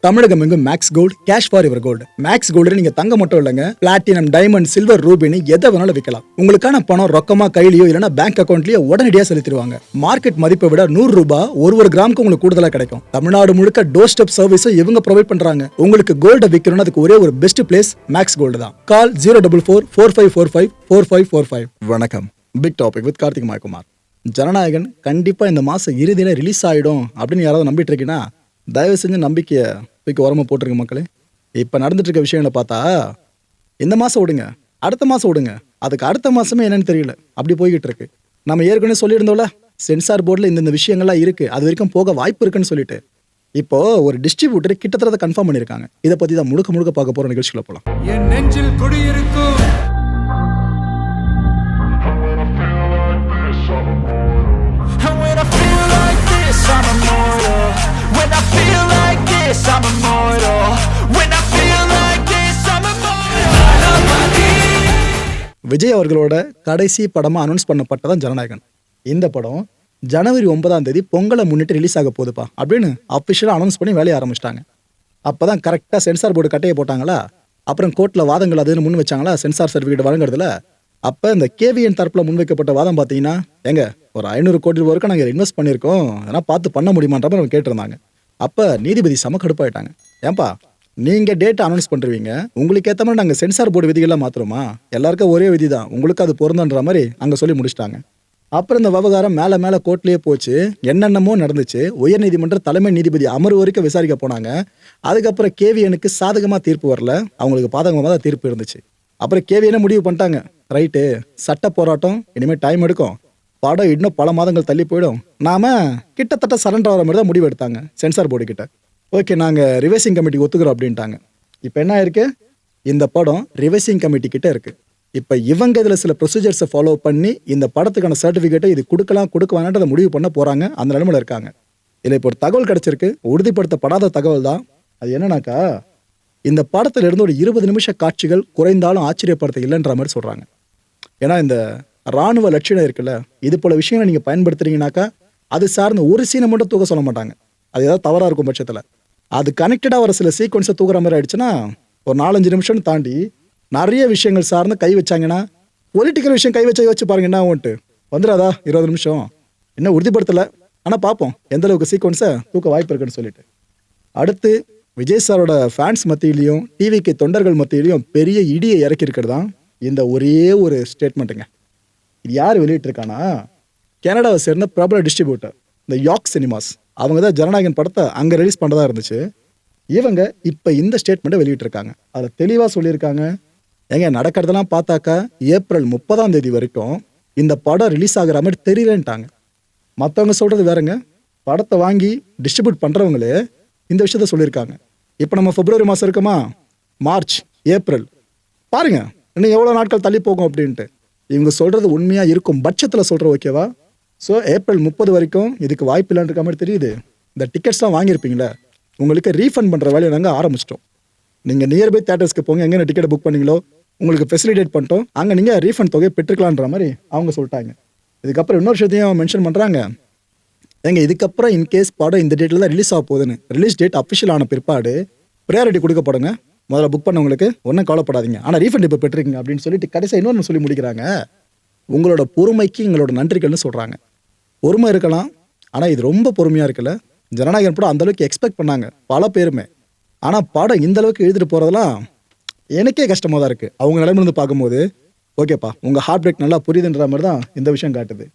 தமிழகம் எங்கும் Max Gold cash for your gold. Max Gold நீங்க தங்க மட்டும் இல்லைங்க, பிளாட்டினம், டைமண்ட், சில்வர், ரூபினி எதை வேணாலும் விற்கலாம். உங்களுக்கான பணம் ரொக்கமா கையிலயோ இல்லைன்னா பேங்க் அக்கௌண்ட்லயோ உடனடியாக செலுத்திடுவாங்க. மார்க்கெட் மதிப்பை விட 100 ரூபாய் ஒரு கிராமுக்கு உங்களுக்கு கூடுதலா கிடைக்கும். தமிழ்நாடு முழுக்க டோர் ஸ்டெப் சர்வீஸும் இவங்க ப்ரொவைட் பண்றாங்க. உங்களுக்கு கோல்ட விற்கணும்னு அதுக்கு ஒரே ஒரு பெஸ்ட் பிளேஸ் மேக்ஸ் கோல்டு தான். கால் 04445454545. வணக்கம். Big topic with Karthik Mayakumar. Jananayagan கண்டிப்பா இந்த மாசம் இறுதியில ரிலீஸ் ஆயிடும் அப்படின்னு யாராவது நம்பிட்டு இருக்கீங்கன்னா தயவு செஞ்சு நம்பிக்கையை தூக்கி உரமா போட்டிருக்க மக்களே. இப்போ நடந்துட்டு இருக்க விஷயங்களை பார்த்தா இந்த மாதம் விடுங்க, அடுத்த மாதம் விடுங்க, அதுக்கு அடுத்த மாதமே என்னன்னு தெரியல, அப்படி போய்கிட்டு இருக்கு. நம்ம ஏற்கனவே சொல்லியிருந்தோம்ல, சென்சார் போர்டில் இந்த விஷயங்கள்லாம் இருக்கு, அது வரைக்கும் போக வாய்ப்பு இருக்குன்னு சொல்லிட்டு இப்போ ஒரு டிஸ்ட்ரிபியூட்டர் கிட்டத்தட்ட கன்ஃபார்ம் பண்ணியிருக்காங்க. இதை பற்றி தான் முழுக்க பார்க்க போகிற நிகழ்ச்சியில் போகலாம். என் நெஞ்சில் குடியிருக்கும் I'm immortal. When I feel like this, I'm immortal. When I feel like this, I'm immortal. Vijay அவர்களோட கடைசி படமாக அனௌன்ஸ் பண்ணப்பட்டதான் ஜனநாயகன். இந்த படம் ஜனவரி 9 பொங்கலை முன்னிட்டு ரிலீஸ் ஆக போகுதுப்பா அப்படின்னு அஃபிஷியலாக அனௌன்ஸ் பண்ணி வேலையை ஆரம்பிச்சிட்டாங்க. அப்போ தான் கரெக்டாக சென்சார் போர்டு கட்டையை போட்டாங்களா, அப்புறம் கோர்ட்டில் வாதங்கள் அதுன்னு முன் வச்சாங்களா சென்சார் சர்டிஃபிகேட் வழங்குறதுல. அப்போ இந்த கேவிஎன் தரப்பில் முன்வைக்கப்பட்ட வாதம் பார்த்தீங்கன்னா, எங்க ஒரு 500 கோடி வரைக்கும் நாங்கள் இன்வெஸ்ட் பண்ணியிருக்கோம், அதெல்லாம் பார்த்து பண்ண முடியுமான்ற மாதிரி அவங்க கேட்டிருந்தாங்க. அப்போ நீதிபதி செம கடுப்பாயிட்டாங்க. ஏன்பா நீங்கள் டேட்டா அனௌன்ஸ் பண்ணுறீங்க, உங்களுக்கு ஏற்ற மாதிரி நாங்கள் சென்சார் போர்டு விதிகள்லாம் மாற்றுறோமா, எல்லாருக்கும் ஒரே விதி தான், உங்களுக்கு அது பொருந்தன்ற மாதிரி அங்கே சொல்லி முடிச்சிட்டாங்க. அப்புறம் இந்த விவகாரம் மேலே கோர்ட்லேயே போச்சு, என்னென்னமோ நடந்துச்சு. உயர்நீதிமன்ற தலைமை நீதிபதி அமர்வு வரைக்கும் விசாரிக்க போனாங்க. அதுக்கப்புறம் கேவிஎனுக்கு சாதகமாக தீர்ப்பு வரல, அவங்களுக்கு பாதகமாக தான் தீர்ப்பு இருந்துச்சு. அப்புறம் கேவிஎன முடிவு பண்ணிட்டாங்க, ரைட்டு சட்ட போராட்டம் இனிமேல் டைம் எடுக்கும், படம் இன்னும் பல மாதங்கள் தள்ளி போயிடும், நாம கிட்டத்தட்ட சரண்டர் ஆகிற மாதிரி தான் முடிவு எடுத்தாங்க சென்சார் போர்டு கிட்ட. ஓகே, நாங்கள் ரிவைசிங் கமிட்டி ஒத்துக்கிறோம் அப்படின்ட்டாங்க. இப்போ என்ன இருக்கு, இந்த படம் ரிவைசிங் கமிட்டி கிட்ட இருக்கு. இப்போ இவங்க இதில் சில ப்ரொசீஜர்ஸை ஃபாலோ பண்ணி இந்த படத்துக்கான சர்டிஃபிகேட்டை இது கொடுக்க வேணான்றதை முடிவு பண்ண போகிறாங்க. அந்த நிலைமையில் இருக்காங்க. இதில் இப்போ ஒரு தகவல் கிடச்சிருக்கு, உறுதிப்படுத்தப்படாத தகவல் தான். அது என்னன்னாக்கா, இந்த படத்துல இருந்து ஒரு 20 நிமிஷ காட்சிகள் குறைந்தாலும் ஆச்சரியப்படுத்த இல்லைன்ற மாதிரி சொல்கிறாங்க. ஏன்னா இந்த ராணுவ லட்சணம் இருக்குல்ல, இது போல விஷயங்களை நீங்கள் பயன்படுத்துறீங்கன்னாக்கா அது சார்ந்த ஒரு சீனை மட்டும் தூக்க சொல்ல மாட்டாங்க. அது ஏதாவது தவறாக இருக்கும் பட்சத்தில் அது கனெக்டடாக வர சில சீக்வன்ஸை தூக்குற மாதிரி ஆயிடுச்சுன்னா ஒரு 4-5 நிமிஷம் தாண்டி நிறைய விஷயங்கள் சார்ந்து கை வச்சாங்கன்னா, பொலிட்டிக்கல் விஷயம் கை யோசிச்சு பாருங்க என்ன ஆகும்ட்டு. வந்துடாதா 20 நிமிஷம் இன்னும் உறுதிப்படுத்தலை, ஆனால் பார்ப்போம் எந்த அளவுக்கு சீக்வன்ஸை தூக்க வாய்ப்பு இருக்குன்னு சொல்லிட்டு. அடுத்து விஜய் சாரோட ஃபேன்ஸ் மத்தியிலையும் டிவிக்கு தொண்டர்கள் மத்தியிலையும் பெரிய இடியை இறக்கியிருக்கிறது தான் இந்த ஒரே ஒரு ஸ்டேட்மெண்ட்டுங்க. இது யார் வெளியிட்டிருக்கானா, கனடாவை சேர்ந்த பிரபல டிஸ்ட்ரிபியூட்டர் இந்த யாக் சினிமாஸ், அவங்க தான் ஜனநாயகன் படத்தை அங்கே ரிலீஸ் பண்ணுறதா இருந்துச்சு. இவங்க இப்போ இந்த ஸ்டேட்மெண்ட்டை வெளியிட்டிருக்காங்க. அதில் தெளிவாக சொல்லியிருக்காங்க, எங்க நடக்கிறதெல்லாம் பார்த்தாக்கா ஏப்ரல் 30 வரைக்கும் இந்த படம் ரிலீஸ் ஆகிற மாதிரி தெரியலன்ட்டாங்க. மற்றவங்க சொல்கிறது வேறங்க, படத்தை வாங்கி டிஸ்ட்ரிபியூட் பண்ணுறவங்களே இந்த விஷயத்த சொல்லியிருக்காங்க. இப்போ நம்ம பிப்ரவரி மாதம் இருக்குமா, மார்ச், ஏப்ரல், பாருங்க இன்னும் எவ்வளோ நாட்கள் தள்ளி போகும் அப்படின்ட்டு. இவங்க சொல்கிறது உண்மையாக இருக்கும் பட்சத்தில் சொல்கிற, ஓகேவா? ஸோ ஏப்ரல் 30 வரைக்கும் இதுக்கு வாய்ப்பு இல்லைன்ற மாதிரி தெரியுது. இந்த டிக்கெட்ஸ்லாம் வாங்கியிருப்பீங்களே, உங்களுக்கு ரீஃபண்ட் பண்ணுற வேலையை நாங்கள் ஆரம்பிச்சிட்டோம். நீங்கள் நியர்பை தேட்டர்ஸ்க்கு போங்க, எங்கே டிக்கெட்டை புக் பண்ணீங்களோ உங்களுக்கு ஃபெசிலிட்டேட் பண்ணிட்டோம், அங்கே நீங்கள் ரீஃபண்ட் தொகையை பெற்றுக்கலான்ற மாதிரி அவங்க சொல்லிட்டாங்க. இதுக்கப்புறம் இன்னொரு விஷயத்தையும் மென்ஷன் பண்ணுறாங்க, இதுக்கப்புறம் இன்கேஸ் படம் இந்த டேட்டில் தான் ரிலீஸ் ஆக போகுதுன்னு ரிலீஸ் டேட் அஃபிஷியல் ஆன பிற்பாடு ப்ரையாரிட்டி கொடுக்கப்படுங்க, முதல்ல புக் பண்ணவங்களுக்கு ஒன்றும் கவலைப்படாதீங்க, ஆனால் ரீஃபண்ட் இப்போ பெற்றிருக்கீங்க அப்படின்னு சொல்லிட்டு கடைசியாக இன்னொன்று சொல்லி முடிக்கிறாங்க. உங்களோட பொறுமைக்கு எங்களோட நன்றிகள்னு சொல்கிறாங்க. பொறுமை இருக்கலாம், ஆனால் இது ரொம்ப பொறுமையாக இருக்குல்ல. ஜனநாயகன் படம் அந்தளவுக்கு எக்ஸ்பெக்ட் பண்ணாங்க பல பேருமே, ஆனால் படம் இந்த அளவுக்கு எழுதிட்டு போகிறதெல்லாம் எனக்கே கஷ்டமாக தான் இருக்குது. அவங்க நிலைமையிலிருந்து பார்க்கும்போது ஓகேப்பா உங்கள் ஹார்ட் பிரேக் நல்லா புரியுதுன்ற மாதிரி தான் இந்த விஷயம் காட்டுது.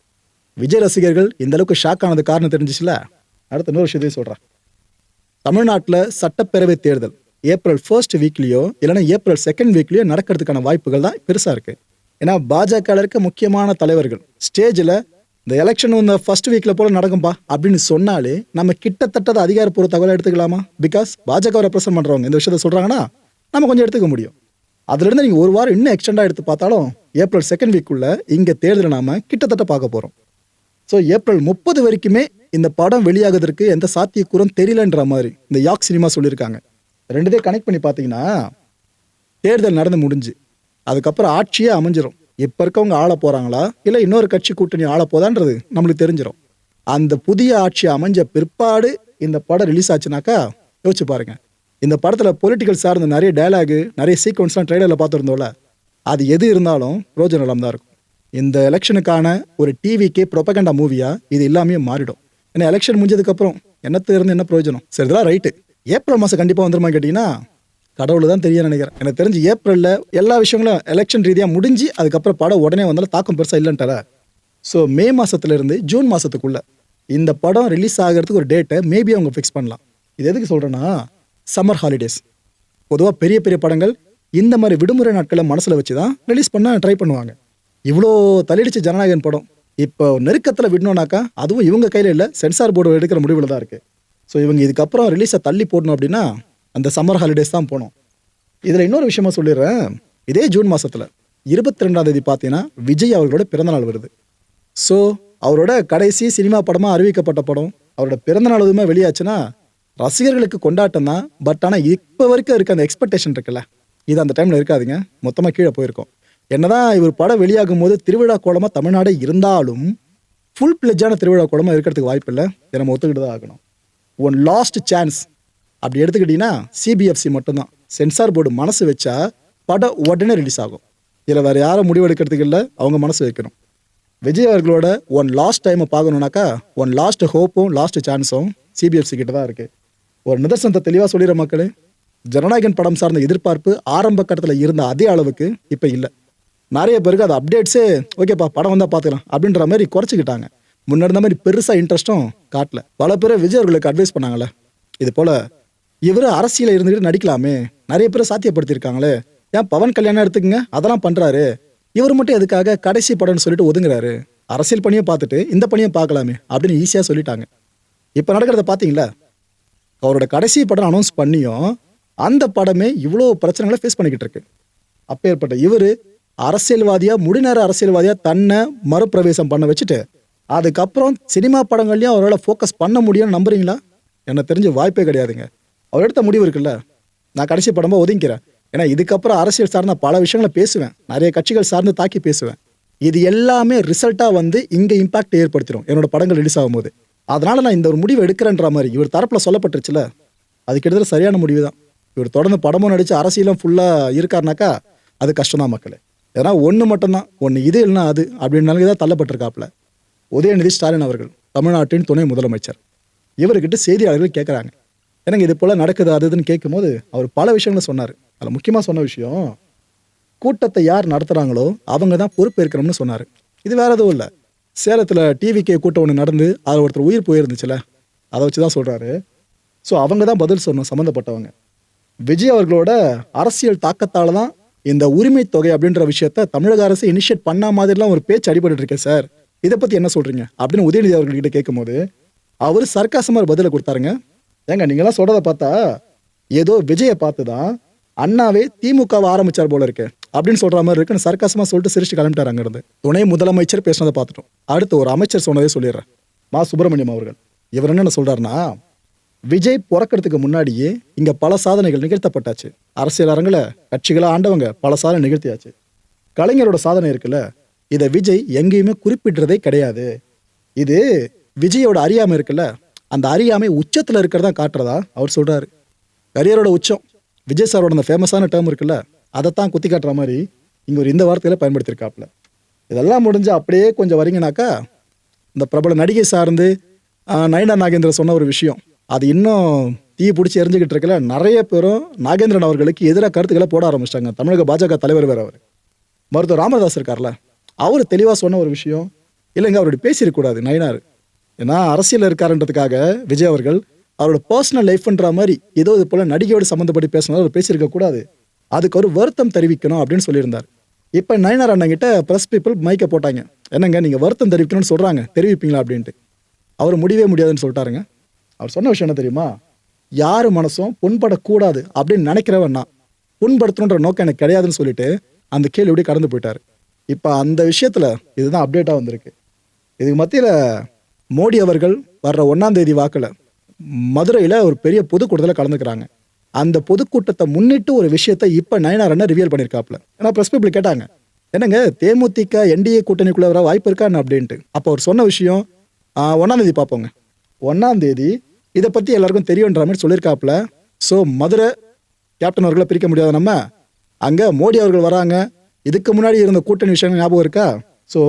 விஜய் ரசிகர்கள் இந்த அளவுக்கு ஷாக் ஆனது காரணம் தெரிஞ்சிச்சுல. அடுத்த இன்னொரு விஷயத்தையும் சொல்கிறேன். தமிழ்நாட்டில் சட்டப்பேரவை தேர்தல் ஏப்ரல் 1 வீக்லேயோ இல்லைன்னா ஏப்ரல் 2 வீக்லேயோ நடக்கிறதுக்கான வாய்ப்புகள் தான் பெருசாக இருக்குது. ஏன்னா பாஜக இருக்க முக்கியமான தலைவர்கள் ஸ்டேஜில் இந்த எலெக்ஷன் இந்த 1 வீக்கில் போல நடக்கும்பா அப்படின்னு சொன்னாலே நம்ம கிட்டத்தட்ட அதிகாரப்பூர்வ தகவலை எடுத்துக்கலாமா? பிகாஸ் பாஜக ரெப்ரசென்ட் பண்ணுறவங்க இந்த விஷயத்த சொல்கிறாங்கன்னா நம்ம கொஞ்சம் எடுத்துக்க முடியும். அதுலேருந்து நீங்கள் ஒரு வாரம் இன்னும் எக்ஸ்டெண்டாக எடுத்து பார்த்தாலும் ஏப்ரல் 2 வீக்குள்ளே இங்கே தேர்தலை நாம் கிட்டத்தட்ட பார்க்க போகிறோம். ஸோ ஏப்ரல் 30 வரைக்குமே இந்த படம் வெளியாகிறதுக்கு எந்த சாத்தியக்கூறும் தெரியலன்ற மாதிரி இந்த யாக் சினிமா சொல்லியிருக்காங்க. ரெண்டுதே கனெக்ட் பண்ணி பார்த்தீங்கன்னா தேர்தல் நடந்து முடிஞ்சு அதுக்கப்புறம் ஆட்சியே அமைஞ்சிரும். இப்போ இருக்கவங்க ஆள போகிறாங்களா இல்லை இன்னொரு கட்சி கூட்டணி ஆள போதான்றது நம்மளுக்கு தெரிஞ்சிடும். அந்த புதிய ஆட்சி அமைஞ்ச பிற்பாடு இந்த படம் ரிலீஸ் ஆச்சுனாக்கா யோசிச்சு பாருங்க, இந்த படத்தில் பொலிட்டிக்கல் சார்ந்த நிறைய டயலாகு நிறைய சீக்வன்ஸ்லாம் ட்ரெய்லரில் பார்த்துருந்தோம்ல, அது எது இருந்தாலும் பிரோஜனம் தான் இருக்கும். இந்த எலெக்ஷனுக்கான ஒரு டிவிக்கு ப்ரொபகண்டா மூவியாக இது எல்லாமே மாறிடும். ஏன்னா எலெக்ஷன் முடிஞ்சதுக்கப்புறம் என்னத்து இருந்து என்ன பிரயோஜனம்? சரி, இதெல்லாம் ரைட்டு. ஏப்ரல் மாதம் கண்டிப்பாக வந்துருமா கேட்டிங்கன்னா கடவுள் தான் தெரியும் நினைக்கிறேன். எனக்கு தெரிஞ்சு ஏப்ரலில் எல்லா விஷயங்களும் எலெக்ஷன் ரீதியாக முடிஞ்சு அதுக்கப்புறம் படம் உடனே வந்தாலும் தாக்கம் பெருசாக இல்லைன்ட்டார. ஸோ மே மாதத்துலேருந்து ஜூன் மாதத்துக்குள்ளே இந்த படம் ரிலீஸ் ஆகிறதுக்கு ஒரு டேட்டை மேபி அவங்க ஃபிக்ஸ் பண்ணலாம். இது எதுக்கு சொல்கிறேன்னா, சம்மர் ஹாலிடேஸ் பொதுவாக பெரிய பெரிய படங்கள் இந்த மாதிரி விடுமுறை நாட்களை மனசில் வச்சு தான் ரிலீஸ் பண்ண ட்ரை பண்ணுவாங்க. இவ்வளோ தள்ளிடிச்சு ஜனநாயகன் படம் இப்போ நெருக்கத்தில் விடணும்னாக்கா அதுவும் இவங்க கையில் இல்லை, சென்சார் போர்டு எடுக்கிற முடிவில் தான் இருக்குது. ஸோ இவங்க இதுக்கப்புறம் ரிலீஸை தள்ளி போடணும் அப்படின்னா அந்த சம்மர் ஹாலிடேஸ் தான் போகணும். இதில் இன்னொரு விஷயமா சொல்லிடுறேன். இதே ஜூன் மாதத்தில் 22ஆம் தேதி பார்த்தீங்கன்னா விஜய் அவர்களோட பிறந்தநாள் வருது. ஸோ அவரோட கடைசி சினிமா படமாக அறிவிக்கப்பட்ட படம் அவரோட பிறந்தநாள் எதுவுமே வெளியாச்சுன்னா ரசிகர்களுக்கு கொண்டாட்டம் தான். பட் ஆனால் இப்போ வரைக்கும் இருக்க அந்த எக்ஸ்பெக்டேஷன் இருக்குல்ல, இது அந்த டைமில் இருக்காதுங்க, மொத்தமாக கீழே போயிருக்கோம். என்னதான் இவர் படம் வெளியாகும் போது திருவிழா கோலமாக தமிழ்நாடே இருந்தாலும் ஃபுல் பிளெஜான திருவிழா கோலமாக இருக்கிறதுக்கு வாய்ப்பு இல்லை. இதை நம்ம ஒத்துக்கிட்டு தான் ஆகணும். ஒன் லாஸ்ட் சான்ஸ் அப்படி எடுத்துக்கிட்டிங்கன்னா சிபிஎஃப்சி மட்டும்தான். சென்சார் போர்டு மனசு வச்சா படம் உடனே ரிலீஸ் ஆகும். இதில் வேறு யாரும் முடிவெடுக்கிறதுக்கு இல்லை, அவங்க மனசு வைக்கணும். விஜய் அவர்களோட ஒன் லாஸ்ட் டைமை பார்க்கணுன்னாக்கா ஒன் லாஸ்ட் ஹோப்பும் லாஸ்ட் சான்ஸும் சிபிஎஃப்சி கிட்ட தான் இருக்குது. ஒரு நிதர்சனத்தை தெளிவாக சொல்லிடுற மக்களே, ஜனநாயகன் படம் சார்ந்த எதிர்பார்ப்பு ஆரம்ப கட்டத்தில் இருந்த அதே அளவுக்கு இப்போ இல்லை. நிறைய பேருக்கு அது அப்டேட்ஸே ஓகேப்பா படம் வந்தால் பார்த்துக்கலாம் அப்படின்ற மாதிரி குறைச்சிக்கிட்டாங்க. முன்னாடி இருந்த மாதிரி பெருசாக இன்ட்ரெஸ்ட்டும் காட்டல. பல பேர் விஜய் அவர்களுக்கு அட்வைஸ் பண்ணாங்களே, இது போல் இவர் அரசியலில் இருந்துக்கிட்டு நடிக்கலாமே, நிறைய பேரை சாத்தியப்படுத்தியிருக்காங்களே, ஏன் பவன் கல்யாணம் எடுத்துக்கங்க அதெல்லாம் பண்ணுறாரு, இவர் மட்டும் எதுக்காக கடைசி படம்னு சொல்லிட்டு ஒதுங்குறாரு, அரசியல் பணியை பார்த்துட்டு இந்த பணியை பார்க்கலாமே அப்படின்னு ஈஸியாக சொல்லிட்டாங்க. இப்போ நடக்கிறத பார்த்தீங்களா, அவரோட கடைசி படம் அனௌன்ஸ் பண்ணியும் அந்த படமே இவ்வளோ பிரச்சனைகளை ஃபேஸ் பண்ணிக்கிட்டு இருக்கு. அப்பேற்பட்ட இவர் அரசியல்வாதியாக முடிநேர அரசியல்வாதியாக தன்னை மறுபிரவேசம் பண்ண வச்சுட்டு அதுக்கப்புறம் சினிமா படங்கள்லையும் அவரால் ஃபோக்கஸ் பண்ண முடியும்னு நம்புறீங்களா? எனக்கு தெரிஞ்ச வாய்ப்பே கிடையாதுங்க. அவர் எடுத்த முடிவு இருக்குல்ல, நான் கடைசி படமாக ஒதுங்கிக்கிறேன். ஏன்னா இதுக்கப்புறம் அரசியல் சார்ந்த பல விஷயங்களை பேசுவேன், நிறைய கட்சிகள் சார்ந்து தாக்கி பேசுவேன். இது எல்லாமே ரிசல்ட்டாக வந்து இங்கே இம்பாக்ட் ஏற்படுத்திடும் என்னோட படங்கள் ரிலீஸ் ஆகும்போது. அதனால் நான் இந்த ஒரு முடிவு எடுக்கிறேன்ற மாதிரி இவர் தரப்பில் சொல்லப்பட்டுருச்சுல, அது கிட்டத்தட்ட சரியான முடிவு தான். இவர் தொடர்ந்து படமும் நடித்து அரசியலும் ஃபுல்லாக இருக்காருனாக்கா அது கஷ்டம் தான் மக்களே. ஏன்னா ஒன்று மட்டும்தான், ஒன்று இது இல்லைனா அது அப்படின்னு நிலைக்கு தான் தள்ளப்பட்டிருக்காப்புல. உதயநிதி ஸ்டாலின் அவர்கள் தமிழ்நாட்டின் துணை முதலமைச்சர், இவர்கிட்ட செய்தியாளர்கள் கேட்குறாங்க, எனக்கு இது போல் நடக்குது அது இதுன்னு கேட்கும்போது அவர் பல விஷயங்களை சொன்னார். அதில் முக்கியமாக சொன்ன விஷயம், கூட்டத்தை யார் நடத்துகிறாங்களோ அவங்க தான் பொறுப்பு இருக்கணும்னு சொன்னார். இது வேறு எதுவும் இல்லை, சேலத்தில் டிவிகே கூட்டம் ஒன்று நடந்து அதில் ஒருத்தர் உயிர் போயிருந்துச்சுல, அதை வச்சு தான் சொல்கிறாரு. ஸோ அவங்க தான் பதில் சொல்லணும் சம்மந்தப்பட்டவங்க. விஜய் அவர்களோட அரசியல் தாக்கத்தால் தான் இந்த உரிமை தொகை அப்படின்ற விஷயத்த தமிழக அரசு இனிஷியேட் பண்ண மாதிரிலாம் ஒரு பேச்சு அடிபட்டு இருக்கேன் சார், இதை பற்றி என்ன சொல்கிறீங்க அப்படின்னு உதயநிதி அவர்கள்கிட்ட கேட்கும்போது அவர் சர்க்காசமாக பதிலை கொடுத்தாருங்க. ஏங்க நீங்களாம் சொல்கிறத பார்த்தா ஏதோ விஜயை பார்த்து தான் அண்ணாவே திமுகவை ஆரம்பித்தார் போல இருக்கு அப்படின்னு சொல்கிற மாதிரி இருக்குன்னு சர்க்காசமாக சொல்லிட்டு சிரிச்சு கிளம்பிட்டார் அங்கேருந்து. துணை முதலமைச்சர் பேசினதை பார்த்துட்டோம். அடுத்து ஒரு அமைச்சர் சொன்னதே சொல்லிடுறேன், மா சுப்பிரமணியம் அவர்கள். இவர் என்ன சொல்கிறாருன்னா, விஜய் பிறக்கிறதுக்கு முன்னாடியே இங்கே பல சாதனைகள் நிகழ்த்தப்பட்டாச்சு, அரசியல் அரங்கில் கட்சிகளாக ஆண்டவங்க பல சாதனை நிகழ்த்தியாச்சு. கலைஞரோட சாதனை இருக்குல்ல, இதை விஜய் எங்கேயுமே குறிப்பிடுறதே கிடையாது. இது விஜயோட அறியாமை இருக்குல்ல, அந்த அறியாமை உச்சத்தில் இருக்கிறதா காட்டுறதா அவர் சொல்கிறாரு. கரியரோட உச்சம் விஜய் சாரோட அந்த ஃபேமஸான டேர்ம் இருக்குல்ல, அதைத்தான் குத்தி காட்டுற மாதிரி இங்கே ஒரு இந்த வார்த்தையில் பயன்படுத்தியிருக்காப்புல. இதெல்லாம் முடிஞ்சு அப்படியே கொஞ்சம் வரீங்கனாக்கா இந்த பிரபல நடிகை சார்ந்து நயனா நாகேந்திரன் சொன்ன ஒரு விஷயம், அது இன்னும் தீ பிடிச்சி எரிஞ்சுக்கிட்டு இருக்கல. நிறைய பேரும் நாகேந்திரன் அவர்களுக்கு எதிராக கருத்துக்களை போட ஆரம்பிச்சிட்டாங்க. தமிழக பாஜக தலைவர் வேறு அவர், மருத்துவர் ராமதாஸ் இருக்கார்ல, அவர் தெளிவாக சொன்ன ஒரு விஷயம், இல்லைங்க அவருடைய பேசியிருக்கக்கூடாது நயினார், ஏன்னா அரசியல் இருக்காருன்றதுக்காக விஜய் அவர்கள் அவரோட பர்சனல் லைஃப்ன்ற மாதிரி ஏதோ இது போல் நடிகையோடு சம்மந்தப்பட்டு பேசினாலும் அவர் பேசியிருக்கக்கூடாது, அதுக்கு ஒரு வருத்தம் தெரிவிக்கணும் அப்படின்னு சொல்லியிருந்தார். இப்போ நயினார் அண்ணங்கிட்ட ப்ரெஸ் பீப்புள் மைக்கை போட்டாங்க, என்னங்க நீங்கள் வருத்தம் தெரிவிக்கணும்னு சொல்கிறாங்க, தெரிவிப்பீங்களா அப்படின்ட்டு. அவர் முடியவே முடியாதுன்னு சொல்லிட்டாருங்க. அவர் சொன்ன விஷயம் என்ன தெரியுமா, யார் மனசும் புண்படக்கூடாது அப்படின்னு நினைக்கிறவன்னா புண்படுத்தணுன்ற நோக்கம் எனக்கு கிடையாதுன்னு சொல்லிட்டு அந்த கேள்வி எப்படி கடந்து போயிட்டார். இப்போ அந்த விஷயத்தில் இதுதான் அப்டேட்டாக வந்திருக்கு. இதுக்கு மத்தியில் மோடி அவர்கள் வர்ற 1ஆம் தேதி வாக்கில் மதுரையில் ஒரு பெரிய பொதுக்கூட்டத்தில் கலந்துக்கிறாங்க. அந்த பொதுக்கூட்டத்தை முன்னிட்டு ஒரு விஷயத்தை இப்போ நயனார் அண்ணன் ரிவீல் பண்ணியிருக்காப்புல. ஏன்னா ப்ரெஸ் பீப்புள் கேட்டாங்க, என்னங்க தேமுதிக என்டிஏ கூட்டணிக்குள்ளே வர வாய்ப்பு இருக்கான்னு அப்படின்ட்டு. அப்போ அவர் சொன்ன விஷயம், 1ஆம் தேதி பார்ப்போங்க, 1ஆம் தேதி இதை பற்றி எல்லாருக்கும் தெரியுன்ற மாதிரி சொல்லியிருக்காப்புல. ஸோ மதுரை கேப்டன் அவர்களை பிரிக்க முடியாத நம்ம அங்கே மோடி அவர்கள் வராங்க. இதுக்கு முன்னாடி இருந்த கூட்டணி விஷயம் ஞாபகம் இருக்கா? ஸோ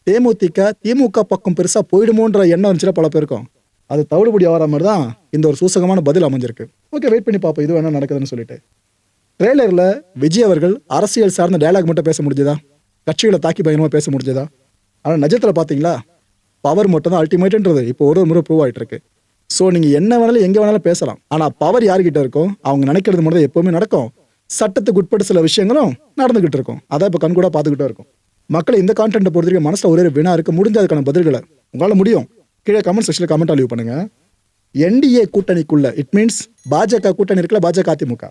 தேமுதிக திமுக பக்கம் பெருசாக போயிடுமோன்ற எண்ணம் இருந்துச்சுல பல பேருக்கும். அது தவிடுபடி ஆகிற மாதிரி தான் இந்த ஒரு சூசகமான பதில் அமைஞ்சிருக்கு. ஓகே, வெயிட் பண்ணி பார்ப்போம் இது என்ன நடக்குதுன்னு சொல்லிட்டு. ட்ரெய்லரில் விஜய் அவர்கள் அரசியல் சார்ந்த டயலாக் மட்டும் பேச முடிஞ்சதா? கட்சிகளை தாக்கி பயணமாக பேச முடிஞ்சதா? ஆனால் நிஜத்தில் பார்த்தீங்களா, பவர் மட்டும் தான் அல்டிமேட்ன்றது இப்போ ஒரு முறை ப்ரூவ் ஆகிட்டு இருக்கு. ஸோ நீங்கள் என்ன வேணாலும் எங்கே வேணாலும் பேசலாம், ஆனால் பவர் யார்கிட்ட இருக்கும்? அவங்க நினைக்கிறது மட்டும் தான் எப்போவுமே நடக்கும். சட்டத்துக்கு உட்பட்ட சில விஷயங்களும் நடந்துகிட்டு இருக்கும். அதான் இப்போ கண்கூட பார்த்துக்கிட்டே இருக்கும். மக்களை இந்த கான்டென்ட்டை பொறுத்தவரைக்கும் மனசில் ஒரே வினா இருக்குது. முடிஞ்ச அதுக்கான பதில்களை உங்களால் முடியும். கீழே கமெண்ட் செக்ஷனில் கமெண்ட் லீவ் பண்ணுங்க. என்டிஏ கூட்டணிக்குள்ள, இட் மீன்ஸ் பாஜக கூட்டணி இருக்குல்ல, பாஜக அதிமுக,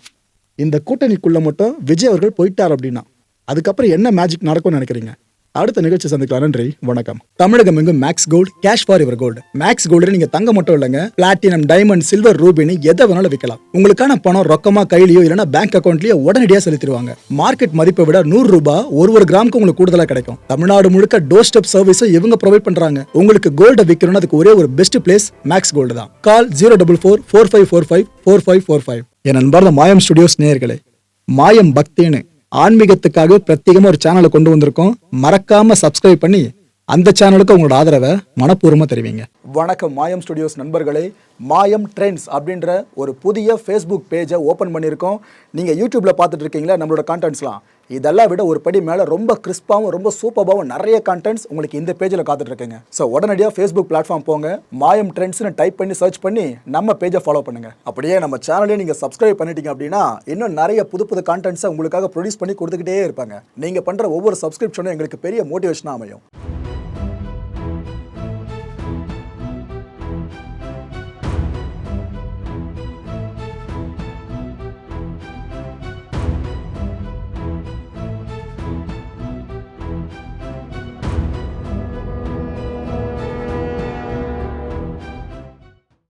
இந்த கூட்டணிக்குள்ள மட்டும் விஜய் அவர்கள் போயிட்டார் அப்படின்னா அதுக்கப்புறம் என்ன மேஜிக் நடக்கும்னு நினைக்கிறீங்க? அடுத்த நிகழ்ச்சி சந்திக்கலாம். நன்றி, வணக்கம். தமிழகம் எங்கும் Max Gold, cash for your gold. Max Gold நீங்க தங்க மட்டும் இல்லைங்க, பிளாட்டினம், டைமண்ட், சில்வர், ரூபினி எதை வேணாலும் விற்கலாம். உங்களுக்கான பணம் ரொக்கமா கையிலயோ இல்லைன்னா பேங்க் அக்கௌண்ட்லயோ உடனடியாக செலுத்திடுவாங்க. மார்க்கெட் மதிப்பை விட 100 ரூபாய் ஒரு கிராமுக்கு உங்களுக்கு கூடுதலா கிடைக்கும். தமிழ்நாடு முழுக்க டோர் ஸ்டெப் சர்வீஸ் இவங்க ப்ரொவைட் பண்றாங்க. உங்களுக்கு கோல்ட விற்கணும்னு அதுக்கு ஒரே ஒரு பெஸ்ட் பிளேஸ் மேக்ஸ் கோல்டு தான். கால் 04445454545. என் நண்பர் மாயம் ஸ்டுடியோஸ் நேயர்களே, மாயம் பக்தின்னு ஆன்மீகத்துக்காக பிரத்யேகமா ஒரு சேனலை கொண்டு வந்திருக்கோம். மறக்காம சப்ஸ்கிரைப் பண்ணி அந்த சேனலுக்கு உங்களோட ஆதரவை மனப்பூர்வமா தெரிவிங்க. வணக்கம் மாயம் ஸ்டுடியோஸ் நண்பர்களே. மாயம் ட்ரெண்ட்ஸ் அப்படின்ற ஒரு புதிய ஃபேஸ்புக் பேஜை ஓப்பன் பண்ணியிருக்கோம். நீங்கள் யூடியூப்ல பார்த்துட்டு இருக்கீங்களா நம்மளோட கான்டென்ட்ஸ்லாம், இதெல்லாம் விட ஒரு படி மேலே ரொம்ப கிறிஸ்பாகவும் ரொம்ப சூப்பராகவும் நிறைய கான்டென்ட்ஸ் உங்களுக்கு இந்த பேஜில் காத்துட்டு இருக்குங்க. ஸோ உடனடியாக ஃபேஸ்புக் பிளாட்ஃபார்ம் போங்க, மாயம் ட்ரெண்ட்ஸ்னு டைப் பண்ணி சர்ச் பண்ணி நம்ம பேஜை ஃபாலோ பண்ணுங்க. அப்படியே நம்ம சேனலையும் நீங்கள் சப்ஸ்கிரைப் பண்ணிட்டீங்க அப்படின்னா இன்னும் நிறைய புது புது கான்டென்ட்ஸை உங்களுக்காக ப்ரொடியூஸ் பண்ணி கொடுத்துக்கிட்டே இருப்பாங்க. நீங்கள் பண்ணுற ஒவ்வொரு சப்ஸ்கிரிப்ஷனும் எங்களுக்கு பெரிய மோட்டிவேஷனாக அமையும்.